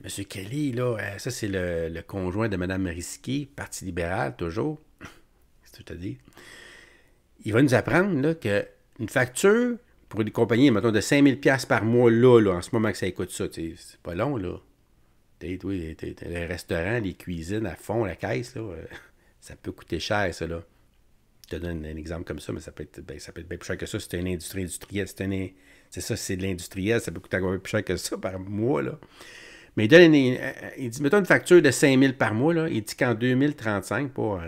M. Kelly, là, ça, c'est le conjoint de Mme Risky, Parti libéral, toujours. C'est tout à dire. Il va nous apprendre là, qu'une facture pour une compagnie, mettons, de 5 000 $ par mois, là, en ce moment que ça coûte ça, c'est pas long, là. Les restaurants, les cuisines à fond, la caisse, là, ça peut coûter cher, ça, là. Je te donne un exemple comme ça, mais ça peut être bien plus cher que ça. C'est une industrie industrielle. C'est ça, c'est de l'industriel. Ça peut coûter encore plus cher que ça par mois, là. Mais il dit, mettons une facture de 5 000 par mois, là, il dit qu'en 2035, pas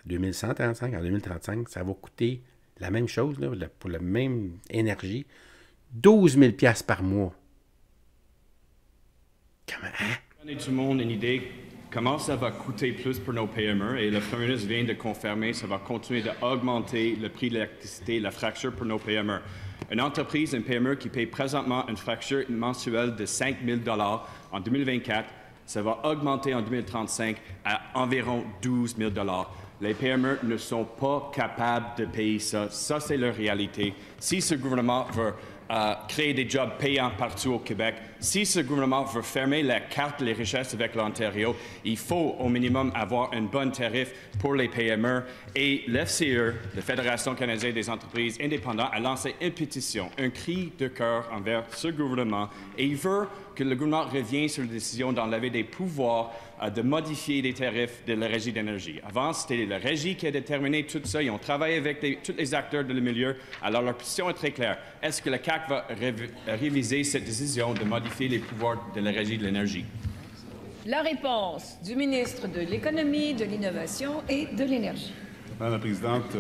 2135, en 2035, ça va coûter la même chose, là, pour la même énergie, 12 000 $ par mois. Comment, hein? Donner tout le monde une idée comment ça va coûter plus pour nos PME et le Premier ministre vient de confirmer que ça va continuer d'augmenter le prix de l'électricité, la fracture pour nos PME. Une entreprise, une PME qui paye présentement une fracture mensuelle de 5 000 $ en 2024, ça va augmenter en 2035 à environ 12 000 $. Les PME ne sont pas capables de payer ça. Ça, c'est leur réalité. Si ce gouvernement veut créer des jobs payants partout au Québec, si ce gouvernement veut fermer la carte des richesses avec l'Ontario, il faut au minimum avoir un bon tarif pour les PME. Et l'FCE, la Fédération canadienne des entreprises indépendantes, a lancé une pétition, un cri de cœur envers ce gouvernement. Et il veut que le gouvernement revienne sur la décision d'enlever des pouvoirs de modifier les tarifs de la Régie d'énergie. Avant, c'était la Régie qui a déterminé tout ça. Ils ont travaillé avec tous les acteurs du milieu. Alors, leur position est très claire. Est-ce que le CAQ va réviser cette décision de modifier les pouvoirs de la Régie de l'énergie? La réponse du ministre de l'Économie, de l'Innovation et de l'Énergie. Madame la Présidente,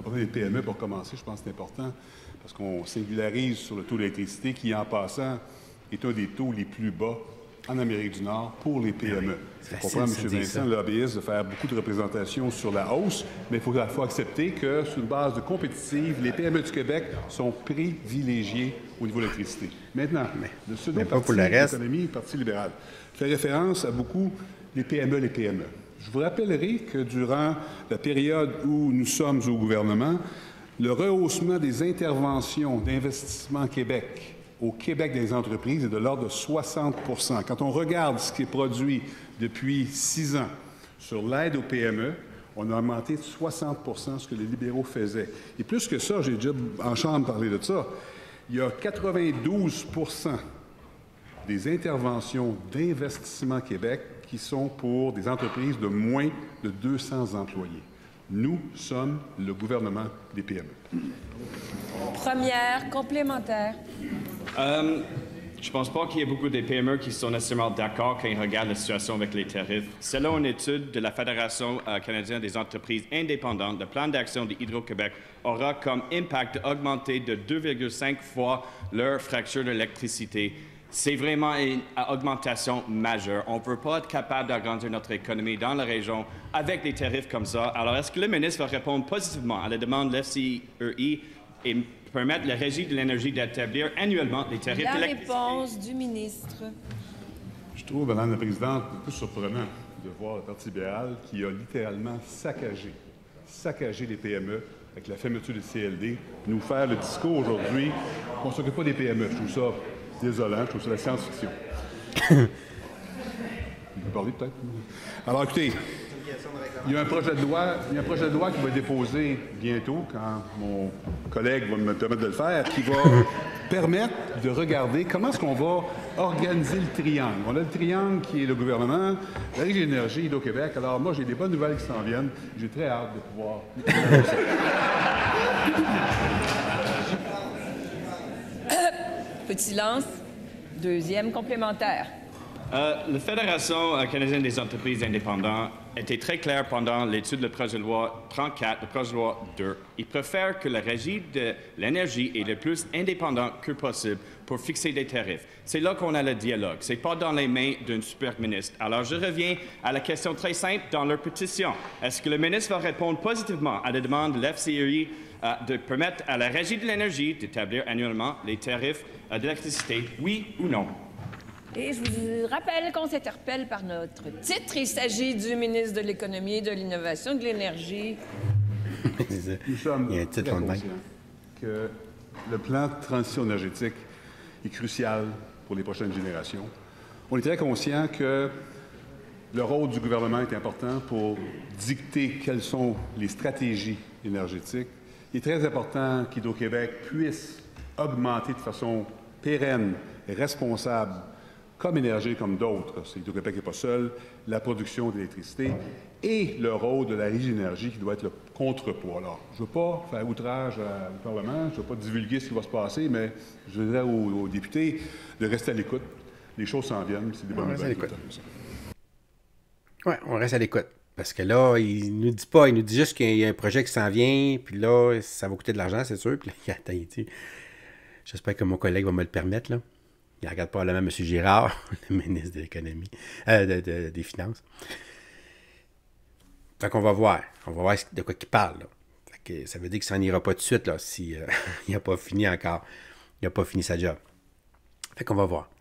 pour les PME, pour commencer, je pense que c'est important parce qu'on singularise sur le taux d'électricité qui, en passant, est un des taux les plus bas en Amérique du Nord pour les PME. Je comprends, M. Vincent, le lobbyiste, de faire beaucoup de représentations sur la hausse, mais il faut accepter que, sur une base de compétitive, les PME du Québec sont privilégiées au niveau de l'électricité. Maintenant, le pseudo-parti l'économie, le Parti libéral, fait référence à beaucoup les PME. Je vous rappellerai que durant la période où nous sommes au gouvernement, le rehaussement des interventions d'Investissement Québec au Québec des entreprises est de l'ordre de 60 %. Quand on regarde ce qui est produit depuis 6 ans sur l'aide aux PME, on a augmenté de 60 % ce que les libéraux faisaient. Et plus que ça, j'ai déjà en chambre parlé de ça, il y a 92 % des interventions d'Investissement Québec qui sont pour des entreprises de moins de 200 employés. Nous sommes le gouvernement des PME. Première complémentaire. Je ne pense pas qu'il y ait beaucoup de PME qui sont nécessairement d'accord quand ils regardent la situation avec les tarifs. Selon une étude de la Fédération canadienne des entreprises indépendantes, le plan d'action de Hydro-Québec aura comme impact d'augmenter de 2,5 fois leur fracture d'électricité. C'est vraiment une augmentation majeure. On ne peut pas être capable d'agrandir notre économie dans la région avec des tarifs comme ça. Alors, est-ce que le ministre va répondre positivement à la demande de l'FCEI et permettre la Régie de l'énergie d'établir annuellement les tarifs d'électricité? La réponse du ministre. Je trouve, Madame la Présidente, un peu surprenant de voir le Parti libéral qui a littéralement saccagé les PME avec la fermeture des CLD, nous faire le discours aujourd'hui qu'on ne s'occupe pas des PME. Je trouve ça désolant, je trouve ça la science-fiction. Vous pouvez parler peut-être? Alors écoutez, il y a un projet de loi qui va être déposé bientôt, quand mon collègue va me permettre de le faire, qui va permettre de regarder comment est-ce qu'on va organiser le triangle. On a le triangle qui est le gouvernement, la Régie de l'énergie, Hydro-Québec. Alors moi, j'ai des bonnes nouvelles qui s'en viennent. J'ai très hâte de pouvoir... Petit silence. Deuxième complémentaire. La Fédération canadienne des entreprises indépendantes était très claire pendant l'étude du projet de loi 34, le projet de loi 2. Ils préfèrent que la Régie de l'énergie est le plus indépendante que possible pour fixer des tarifs. C'est là qu'on a le dialogue. Ce n'est pas dans les mains d'un super ministre. Alors, je reviens à la question très simple dans leur pétition. Est-ce que le ministre va répondre positivement à la demande de l'FCEI de permettre à la Régie de l'énergie d'établir annuellement les tarifs d'électricité, oui ou non? Et je vous rappelle qu'on s'interpelle par notre titre. Il s'agit du ministre de l'Économie, de l'Innovation, de l'Énergie. Nous sommes très conscients que le plan de transition énergétique est crucial pour les prochaines générations. On est très conscient que le rôle du gouvernement est important pour dicter quelles sont les stratégies énergétiques. Il est très important qu'Hydro-Québec puisse augmenter de façon pérenne et responsable, comme Énergie, comme d'autres, Hydro-Québec n'est pas seul, la production d'électricité et le rôle de la Régie d'énergie qui doit être le contrepoids. Alors, je ne veux pas faire outrage au Parlement, je ne veux pas divulguer ce qui va se passer, mais je dirais aux députés de rester à l'écoute. Les choses s'en viennent, c'est des bonnes nouvelles. Oui, on reste à l'écoute. Parce que là, il nous dit pas, il nous dit juste qu'il y a un projet qui s'en vient, puis là, ça va coûter de l'argent, c'est sûr. Puis là, attends, il dit, j'espère que mon collègue va me le permettre, là. Il regarde probablement M. Girard, le ministre de l'Économie, des Finances. Fait qu'on va voir. On va voir de quoi il parle, là. Fait que ça veut dire que ça n'en ira pas tout de suite, là, si il n'a pas fini encore. Il n'a pas fini sa job. Fait qu'on va voir.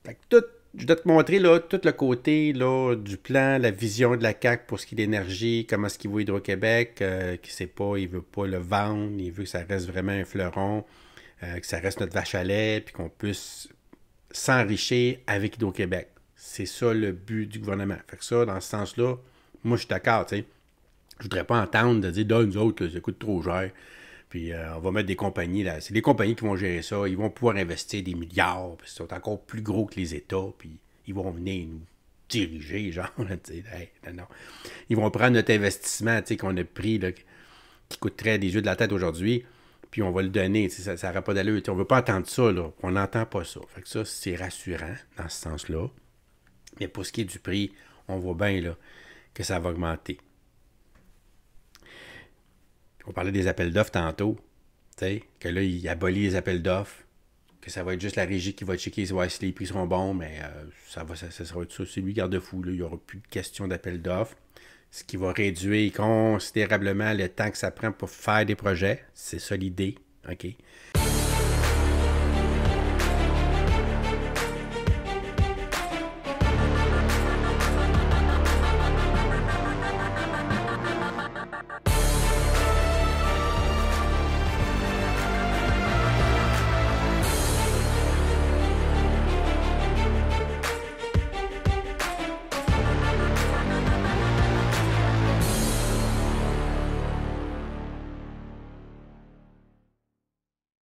Fait que je dois te montrer là, tout le côté là, du plan, la vision de la CAQ pour ce qui est d'énergie, comment est-ce qu'il voit Hydro-Québec, qu'il ne sait pas, il ne veut pas le vendre, il veut que ça reste vraiment un fleuron, que ça reste notre vache à lait, puis qu'on puisse s'enrichir avec Hydro-Québec. C'est ça le but du gouvernement. Fait que ça, dans ce sens-là, moi je suis d'accord, tu sais. Je voudrais pas entendre de dire, nous autres, là, ça coûte trop cher. Puis on va mettre des compagnies, là. C'est les compagnies qui vont gérer ça. Ils vont pouvoir investir des milliards. Puis ils sont encore plus gros que les États. Puis ils vont venir nous diriger, genre. Là, hey, non. Ils vont prendre notre investissement qu'on a pris, là, qui coûterait des yeux de la tête aujourd'hui. Puis on va le donner. Ça n'aurait pas d'allure. On ne veut pas entendre ça. Là. On n'entend pas ça. Fait que ça, c'est rassurant dans ce sens-là. Mais pour ce qui est du prix, on voit bien là, que ça va augmenter. On parlait des appels d'offres tantôt, que là, il abolit les appels d'offres, que ça va être juste la régie qui va checker si les prix seront bons, mais ça sera ça, c'est lui garde-fou. Il n'y aura plus de question d'appel d'offres, ce qui va réduire considérablement le temps que ça prend pour faire des projets. C'est ça l'idée. OK?